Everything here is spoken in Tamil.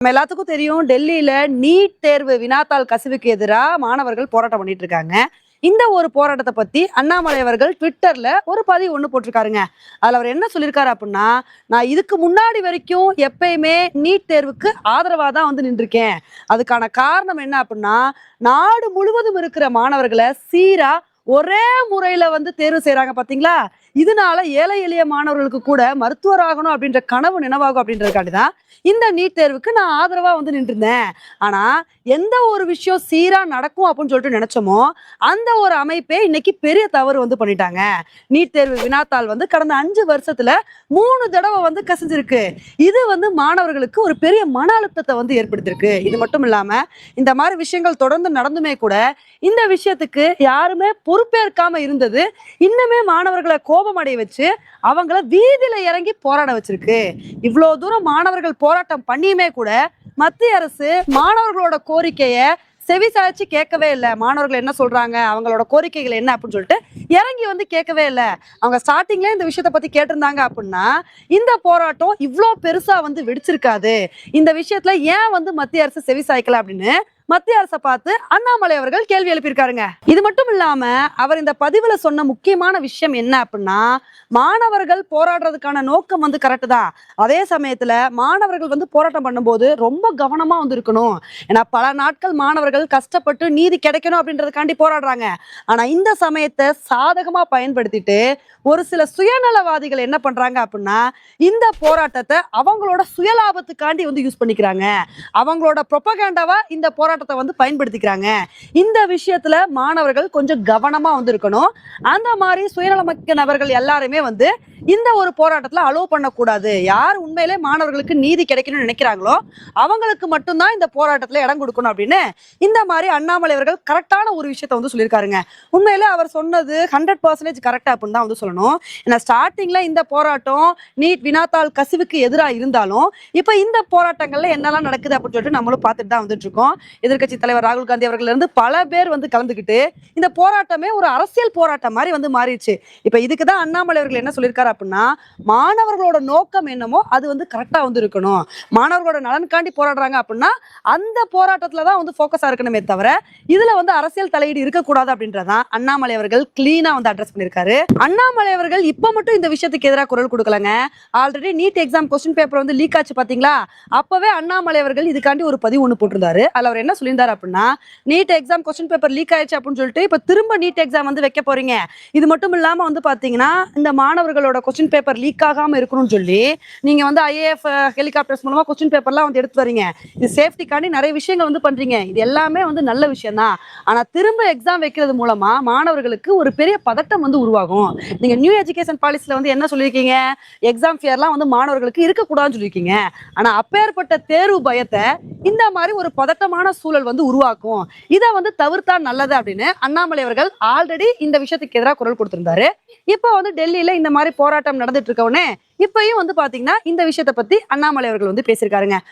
நம்ம எல்லாத்துக்கும் தெரியும் டெல்லியில நீட் தேர்வு வினாத்தாள் கசிவுக்கு எதிராக மாணவர்கள் போராட்டம் பண்ணிட்டு இருக்காங்க. இந்த ஒரு போராட்டத்தை பத்தி அண்ணாமலை அவர்கள் ட்விட்டர்ல ஒரு பதிவு ஒண்ணு போட்டிருக்காருங்க. அதுல அவர் என்ன சொல்லியிருக்காரு அப்படின்னா, நான் இதுக்கு முன்னாடி வரைக்கும் எப்பயுமே நீட் தேர்வுக்கு ஆதரவா தான் வந்து நின்றுருக்கேன். அதுக்கான காரணம் என்ன அப்படின்னா, நாடு முழுவதும் இருக்கிற மாணவர்களை சீரா ஒரே முறையில வந்து தேர்வு செய்யறாங்க பாத்தீங்களா. இதனால ஏழை எளிய மாணவர்களுக்கு கூட மருத்துவர் ஆகணும் அப்படின்ற கனவு நினைவாகும் அப்படின்றதுக்காண்டிதான் இந்த நீட் தேர்வுக்கு நான் ஆதரவா வந்து நின்றுருந்தேன். ஆனா எந்த ஒரு விஷயம் சீரா நடக்கும் அப்படின்னு சொல்லிட்டு நினைச்சோமோ அந்த ஒரு அமைப்பே இன்னைக்கு பெரிய தவறு வந்து பண்ணிட்டாங்க. நீட் தேர்வு வினாத்தாள் வந்து கடந்த 5 வருஷத்துல 3 தடவை வந்து கசிஞ்சிருக்கு. இது வந்து மாணவர்களுக்கு ஒரு பெரிய மன அழுத்தத்தை வந்து ஏற்படுத்திருக்கு. இது மட்டும் இல்லாம இந்த மாதிரி விஷயங்கள் தொடர்ந்து நடந்துமே கூட இந்த விஷயத்துக்கு யாருமே பொறுப்பேற்காம இருந்தது இன்னுமே மாணவர்களை கோபம் அடைய வச்சு அவங்கள வீதியில இறங்கி போராட வச்சிருக்கு. இவ்வளவு தூரம் மாணவர்கள் போராட்டம் பண்ணியுமே கூட மத்திய அரசு மாணவர்களோட கோரிக்கைய செவி சாய்ச்சி கேட்கவே இல்லை. மாணவர்கள் என்ன சொல்றாங்க, அவங்களோட கோரிக்கைகள் என்ன அப்படின்னு சொல்லிட்டு இறங்கி வந்து கேட்கவே இல்லை. அவங்க ஸ்டார்டிங்ல இந்த விஷயத்த பத்தி கேட்டிருந்தாங்க அப்படின்னா இந்த போராட்டம் இவ்வளோ பெருசா வந்து வெடிச்சிருக்காது. இந்த விஷயத்துல ஏன் வந்து மத்திய அரசு செவி சாய்க்கல அப்படின்னு மத்திய அரசை பார்த்து அண்ணாமலை அவர்கள் கேள்வி எழுப்பியிருக்காருங்க. இது மட்டும் இல்லாம அவர் இந்த பதிவுல சொன்ன முக்கியமான விஷயம் என்ன அப்படின்னா, மாணவர்கள் போராடுறதுக்கான நோக்கம் வந்து கரெக்ட் தான். அதே சமயத்துல மாணவர்கள் வந்து போராட்டம் பண்ணும்போது ரொம்ப கவனமா வந்து இருக்கணும். ஏன்னா பல நாட்கள் மாணவர்கள் கஷ்டப்பட்டு நீதி கிடைக்கணும் அப்படின்றதுக்காண்டி போராடுறாங்க. ஆனா இந்த சமயத்தை சாதகமா பயன்படுத்திட்டு ஒரு சில சுயநலவாதிகள் என்ன பண்றாங்க அப்படின்னா இந்த போராட்டத்தை அவங்களோட சுயலாபத்துக்காண்டி வந்து யூஸ் பண்ணிக்கிறாங்க. அவங்களோட ப்ரொபகேண்டாவா இந்த போராட்டத்தை வந்து பயன்படுத்திக்கிறாங்க. இந்த விஷயத்துல மாணவர்கள் கொஞ்சம் கவனமா வந்து இருக்கணும். அந்த மாதிரி சுயநலமிக்க நபர்கள் எல்லாருமே வந்து இந்த ஒரு போராட்டத்துல அலோவ் பண்ணக்கூடாது. யார் உண்மையிலே மாணவர்களுக்கு நீதி கிடைக்கணும்னு நினைக்கிறாங்களோ அவங்களுக்கு மட்டும்தான் இந்த போராட்டத்துல இடம் கொடுக்கணும் அப்படின்னு இந்த மாதிரி அண்ணாமலை அவர்கள் கரெக்டான ஒரு விஷயத்த வந்து சொல்லியிருக்காருங்க. உண்மையிலே அவர் சொன்னது 100% கரெக்டா அப்படின்னு தான் வந்து சொல்லணும். ஏன்னா ஸ்டார்டிங்ல இந்த போராட்டம் நீட் வினாத்தாள் கசிவுக்கு எதிராக இருந்தாலும் இப்ப இந்த போராட்டங்கள்ல என்னெல்லாம் நடக்குது அப்படின்னு சொல்லிட்டு நம்மளும் பார்த்துட்டு தான் வந்துட்டு இருக்கோம். எதிர்க்கட்சி தலைவர் ராகுல் காந்தி அவர்கள் இருந்து பல பேர் வந்து கலந்துக்கிட்டு இந்த போராட்டமே ஒரு அரசியல் போராட்டம் மாதிரி வந்து மாறிடுச்சு. இப்ப இதுக்குதான் அண்ணாமலை அவர்கள் என்ன சொல்லியிருக்காரு அப்படின்னா, மாணவர்களோட நோக்கம் என்னமோ அது வந்து கரெக்டா வந்து இருக்கணும். மாணவர்களோட நலனுக்காண்டி போராடுறாங்க அப்படின்னா அந்த போராட்டத்துலதான் வந்து போக்கஸா இருக்கணுமே தவிர இதுல வந்து அரசியல் தலையீடு இருக்கக்கூடாது அப்படின்றதான் அண்ணாமலை அவர்கள் கிளீனா வந்து அட்ரஸ் பண்ணியிருக்காரு. அண்ணாமலை அவர்கள் இப்ப மட்டும் இந்த விஷயத்துக்கு எதிராக குரல் கொடுக்கலங்க. Already NEET exam question paper வந்து லீக் ஆச்சு பாத்தீங்களா. அப்பவே அண்ணாமலை அவர்கள் இதுக்காண்டி ஒரு பதிவு ஒண்ணு போட்டிருந்தாரு. அதுல அவர் என்ன சொல்லியிருந்தாரு அப்படின்னா, NEET exam question paper leak ஆயிடுச்சு அப்படின்னு சொல்லிட்டு இப்ப திரும்ப நீட் எக்ஸாம் வந்து வைக்க போறீங்க. இது மட்டும் இல்லாம வந்து பாத்தீங்கன்னா இந்த மாணவர்களோட கொஸ்டின் பேப்பர் லீக் ஆகாம இருக்கணும்னு சொல்லி நீங்க வந்து ஐஏஎஃப் ஹெலிகாப்டர்ஸ் மூலமா கொஸ்டின் பேப்பர்லாம் வந்து எடுத்து வரீங்க. இது சேஃப்டிக்காண்டி நிறைய விஷயங்கள் வந்து பண்றீங்க. இது எல்லாமே வந்து நல்ல விஷயம் தான். ஆனா திரும்ப எக்ஸாம் வைக்கிறது மூலமா மாணவர்களுக்கு ஒரு பெரிய பதட்டம் வந்து உருவாகும். நீங்க நியூ எஜுகேஷன் பாலிசில வந்து என்ன சொல்லியிருக்கீங்க, எக்ஸாம் ஃபியர்லாம் வந்து மாணவர்களுக்கு இருக்கக்கூடாதுன்னு சொல்லியிருக்கீங்க. ஆனா அப்பேற்பட்ட தேர்வு பயத்தை இந்த மாதிரி ஒரு பதட்டமான சூழல் வந்து உருவாக்கும். இதை வந்து தவிர்த்தா நல்லது அப்படின்னு அண்ணாமலை அவர்கள் ஆல்ரெடி இந்த விஷயத்துக்கு எதிராக குரல் கொடுத்திருந்தாரு. இப்ப வந்து டெல்லியில இந்த மாதிரி போராட்டம் நடந்துட்டு இருக்கவுடனே இப்பயும் வந்து பாத்தீங்கன்னா இந்த விஷயத்தை பத்தி அண்ணாமலை அவர்கள் வந்து பேசியிருக்காருங்க.